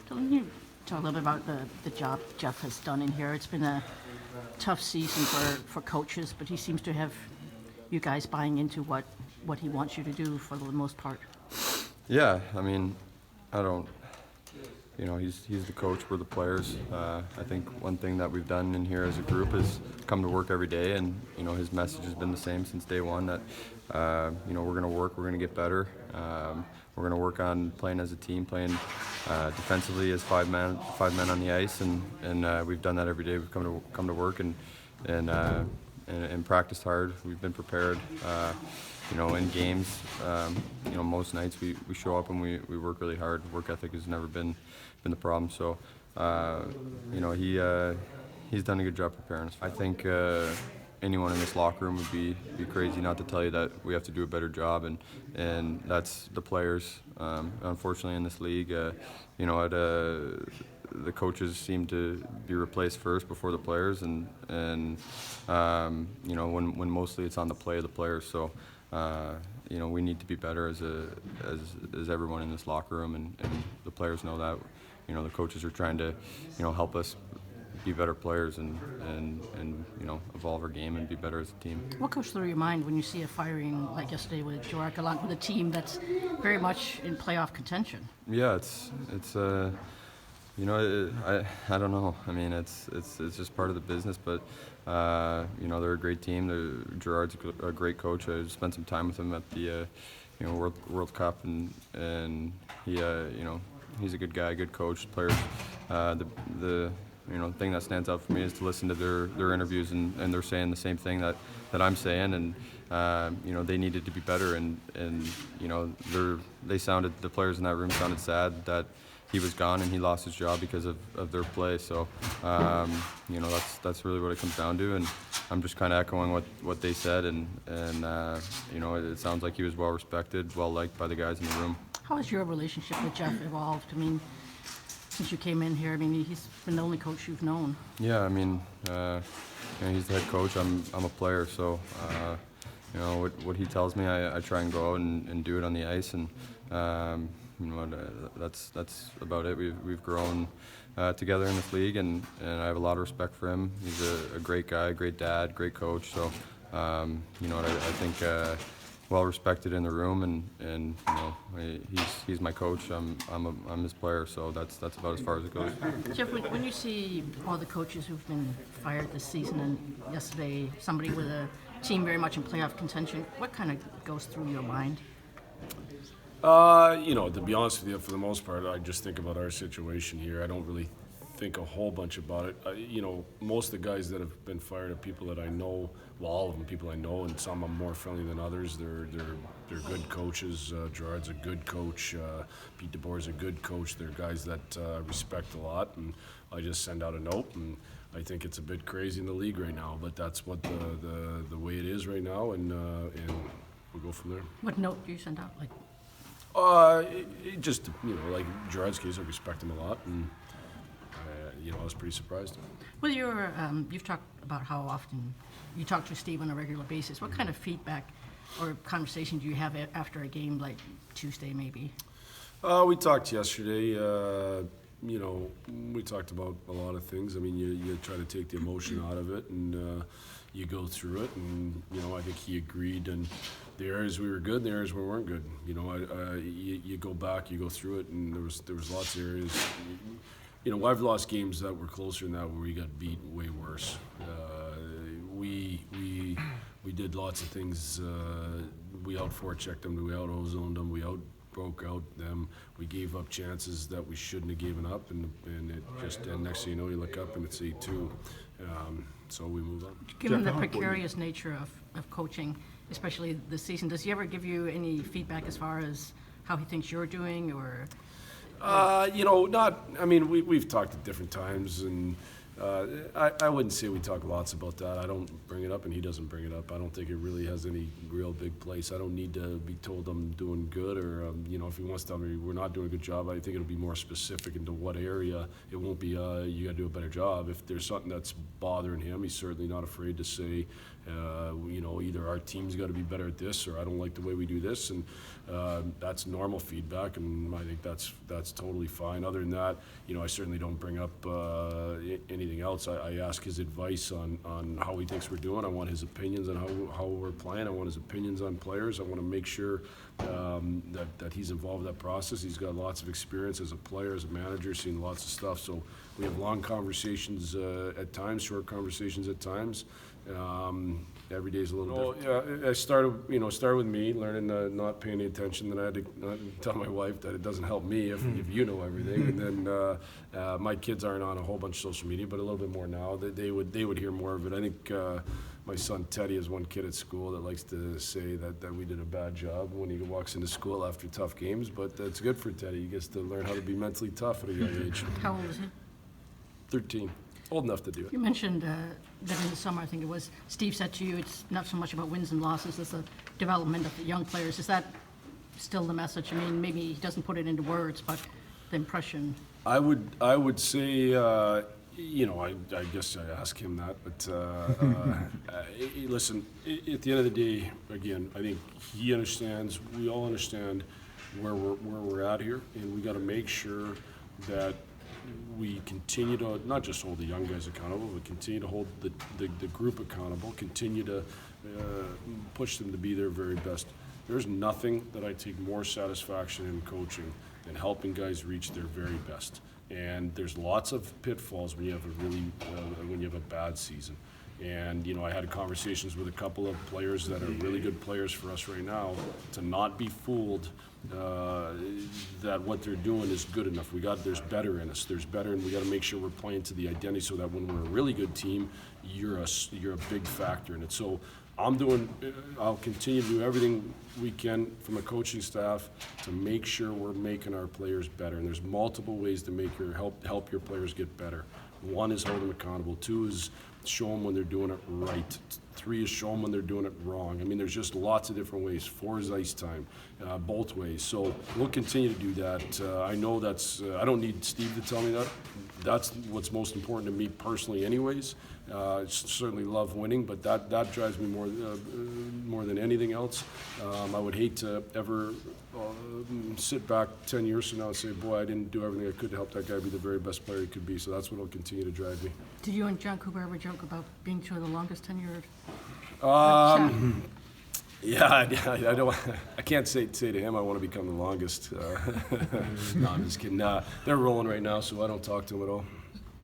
Can you talk a little bit about the job Jeff has done in here? It's been a tough season for coaches, but he seems to have you guys buying into what he wants you to do for the most part. Yeah, I mean, I don't, he's the coach, we're the players. I think one thing that we've done in here as a group is come to work every day, and, his message has been the same since day one that, we're going to work, we're going to get better. We're going to work on playing as a team, playing defensively as five men on the ice, and we've done that every day. We've come to work and practiced hard. We've been prepared. In games, most nights we show up and we work really hard. Work ethic has never been the problem. So, he's done a good job preparing us. I think anyone in this locker room would be crazy not to tell you that we have to do a better job, and that's the players. Unfortunately, in this league, the coaches seem to be replaced first before the players, and when mostly it's on the play of the players. So, we need to be better as everyone in this locker room, and the players know that. The coaches are trying to, help us be better players and evolve our game and be better as a team. What goes through your mind when you see a firing like yesterday with Jork, along with a team that's very much in playoff contention? Yeah, it's I don't know. I mean, it's just part of the business, but they're a great team. Gerard's a great coach. I spent some time with him at the World Cup, and he he's a good guy, good coach. Players, the thing that stands out for me is to listen to their interviews, and they're saying the same thing that I'm saying, and they needed to be better, and the players in that room sounded sad that he was gone and he lost his job because of their play. So that's really what it comes down to, and I'm just kind of echoing what they said, and it sounds like he was well respected, well liked by the guys in the room. How has your relationship with Jeff evolved? I mean, since you came in here, I mean, he's been the only coach you've known. Yeah, I mean, he's the head coach. I'm a player, so what he tells me, I try and go out and do it on the ice, and that's about it. We've grown together in this league, and I have a lot of respect for him. He's a great guy, great dad, great coach. So I think well respected in the room, and he's my coach. I'm his player, so that's about as far as it goes. Jeff, when you see all the coaches who've been fired this season, and yesterday somebody with a team very much in playoff contention, what kind of goes through your mind? To be honest with you, for the most part, I just think about our situation here. I don't really think a whole bunch about it. Most of the guys that have been fired are people that I know. Well, all of them people I know, and some I'm more friendly than others. They're good coaches. Gerard's a good coach. Pete DeBoer's a good coach. They're guys that respect a lot, and I just send out a note, and I think it's a bit crazy in the league right now, but that's what the way it is right now, and we'll go from there. What note do you send out? Just like Gerard's case, I respect him a lot, and I was pretty surprised. Well, you've talked about how often you talk to Steve on a regular basis. What kind of feedback or conversation do you have after a game like Tuesday, maybe? We talked yesterday. We talked about a lot of things. I mean, you try to take the emotion out of it, and you go through it, and I think he agreed, and the areas we were good, and the areas we weren't good. You go back, you go through it, and there was lots of areas. I've lost games that were closer than that where we got beat way worse. We did lots of things. We out-forechecked them, we out-ozoned them, we out-broke out them. We gave up chances that we shouldn't have given up, and it just, and next thing you know, you look up and it's 8-2. So we move on. Given the precarious nature of coaching, especially this season, does he ever give you any feedback as far as how he thinks you're doing, or? Not. I mean, we've talked at different times, and I wouldn't say we talk lots about that. I don't bring it up, and he doesn't bring it up. I don't think it really has any real big place. I don't need to be told I'm doing good, or if he wants to tell me we're not doing a good job, I think it'll be more specific into what area. It won't be you got to do a better job. If there's something that's bothering him, he's certainly not afraid to say, either our team's got to be better at this, or I don't like the way we do this, and that's normal feedback, and I think that's totally fine. Other than that, I certainly don't bring up anything else. I ask his advice on how he thinks we're doing. I want his opinions on how we're playing. I want his opinions on players. I want to make sure that he's involved in that process. He's got lots of experience as a player, as a manager, seen lots of stuff. So we have long conversations at times, short conversations at times. Every day's a little different. Yeah, I started with me, learning not paying any attention. Then I had to tell my wife that it doesn't help me if you know everything. And then my kids aren't on a whole bunch of social media, but a little bit more now. They would hear more of it. I think my son Teddy is one kid at school that likes to say that we did a bad job when he walks into school after tough games, but that's good for Teddy. He gets to learn how to be mentally tough at a young age. How old is he? 13. Old enough to do it. You mentioned that in the summer, I think it was, Steve said to you, it's not so much about wins and losses, it's the development of the young players. Is that still the message? I mean, maybe he doesn't put it into words, but the impression. I would say, I guess I ask him that, but listen, at the end of the day, again, I think he understands, we all understand where we're at here, and we got to make sure that we continue to not just hold the young guys accountable, but continue to hold the group accountable, continue to push them to be their very best. There's nothing that I take more satisfaction in coaching than helping guys reach their very best. And there's lots of pitfalls when you have a bad season. And I had conversations with a couple of players that are really good players for us right now, to not be fooled that what they're doing is good enough. There's better in us. There's better, and we got to make sure we're playing to the identity, so that when we're a really good team, you're a big factor in it. So I'll continue to do everything we can from a coaching staff to make sure we're making our players better. And there's multiple ways to help your players get better. One is hold them accountable. Two is show them when they're doing it right. Three is show them when they're doing it wrong. I mean, there's just lots of different ways. Four is ice time, both ways. So we'll continue to do that. I know I don't need Steve to tell me that. That's what's most important to me personally anyways. I certainly love winning, but that drives me more than anything else. I would hate to ever sit back 10 years from now and say, boy, I didn't do everything I could to help that guy be the very best player he could be. So that's what will continue to drive me. Did you and John Cooper ever joke about being two of the longest tenured? Yeah, I don't. I can't say to him I want to become the longest. No, I'm just kidding. They're rolling right now, so I don't talk to him at all.